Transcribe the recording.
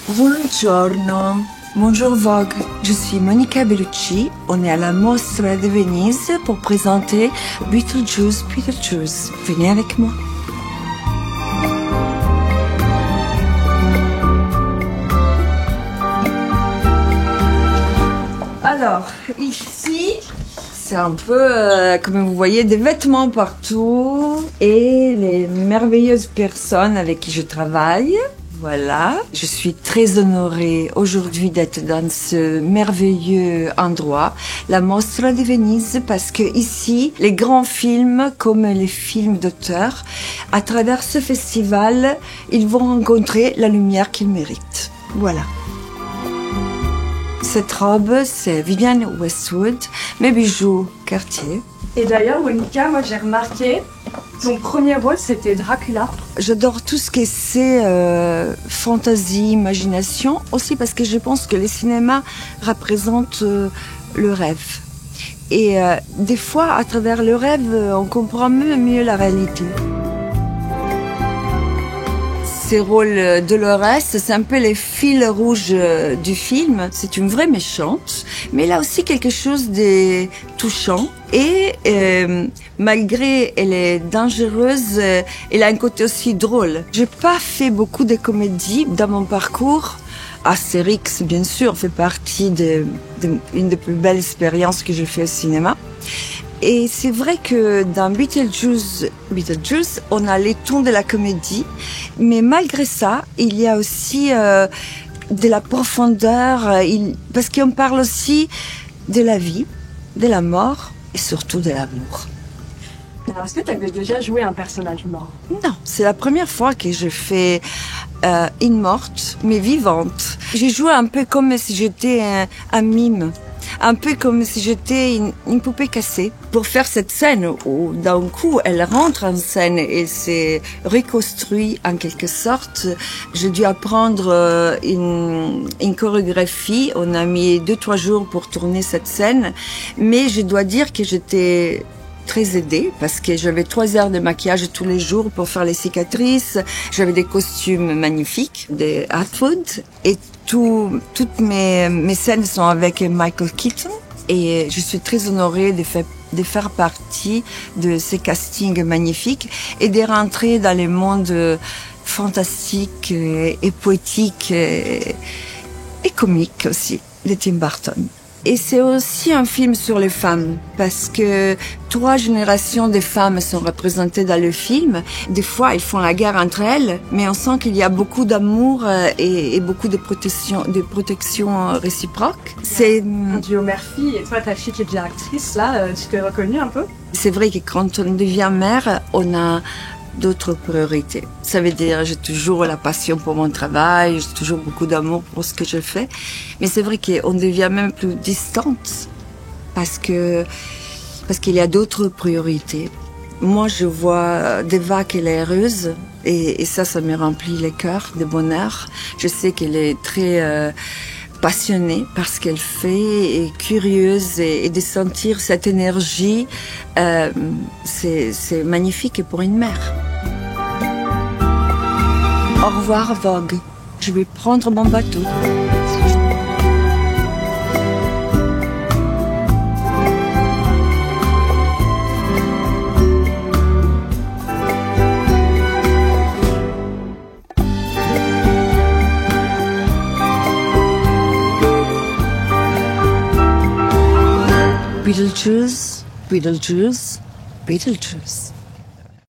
Buongiorno, bonjour Vogue. Je suis Monica Bellucci. On est à la Mostra de Venise pour présenter Beetlejuice, Beetlejuice. Venez avec moi. Alors, ici, c'est un peu, comme vous voyez, des vêtements partout et les merveilleuses personnes avec qui je travaille. Voilà, je suis très honorée aujourd'hui d'être dans ce merveilleux endroit, la Mostra de Venise, parce que ici, les grands films, comme les films d'auteur, à travers ce festival, ils vont rencontrer la lumière qu'ils méritent. Voilà. Cette robe, c'est Vivienne Westwood, mes bijoux Cartier. Et d'ailleurs, Monica, moi j'ai remarqué, ton premier rôle c'était Dracula. J'adore tout ce que c'est fantaisie, imagination, aussi parce que je pense que le cinéma représente le rêve. Et des fois, à travers le rêve, on comprend mieux la réalité. Ces rôles Dolores, c'est un peu les fils rouges du film. C'est une vraie méchante, mais elle a aussi quelque chose de touchant. Et malgré elle est dangereuse, elle a un côté aussi drôle. J'ai pas fait beaucoup de comédies dans mon parcours. Astérix, bien sûr, fait partie d'une des plus belles expériences que j'ai fait au cinéma. Et c'est vrai que dans Beetlejuice, on a les tons de la comédie, mais malgré ça, il y a aussi de la profondeur, parce qu'on parle aussi de la vie, de la mort et surtout de l'amour. Alors, est-ce que tu avais déjà joué un personnage mort? Non, c'est la première fois que je fais une morte, mais vivante. J'ai joué un peu comme si j'étais un mime. Un peu comme si j'étais une poupée cassée. Pour faire cette scène où d'un coup elle rentre en scène et s'est reconstruite en quelque sorte, j'ai dû apprendre une chorégraphie. On a mis 2-3 jours pour tourner cette scène, mais je dois dire que j'étais très aidée parce que j'avais 3 heures de maquillage tous les jours pour faire les cicatrices. J'avais des costumes magnifiques, des Hartwood, et toutes mes scènes sont avec Michael Keaton. Et je suis très honorée de faire partie de ces castings magnifiques et de rentrer dans les mondes fantastiques et poétiques et comiques aussi de Tim Burton. Et c'est aussi un film sur les femmes, parce que 3 générations de femmes sont représentées dans le film. Des fois, ils font la guerre entre elles, mais on sent qu'il y a beaucoup d'amour et beaucoup de protection réciproque. C'est un duo mère-fille, et toi, ta fille qui est déjà actrice, là, tu t'es reconnue un peu? C'est vrai que quand on devient mère, on a d'autres priorités. Ça veut dire j'ai toujours la passion pour mon travail, j'ai toujours beaucoup d'amour pour ce que je fais, mais c'est vrai qu'on devient même plus distante parce qu'il y a d'autres priorités. Moi, je vois Deva qu'elle est heureuse et ça me remplit le cœur de bonheur. Je sais qu'elle est très passionnée par ce qu'elle fait et curieuse et de sentir cette énergie, c'est magnifique pour une mère. Au revoir Vogue, je vais prendre mon bateau. Beetlejuice, Beetlejuice, Beetlejuice.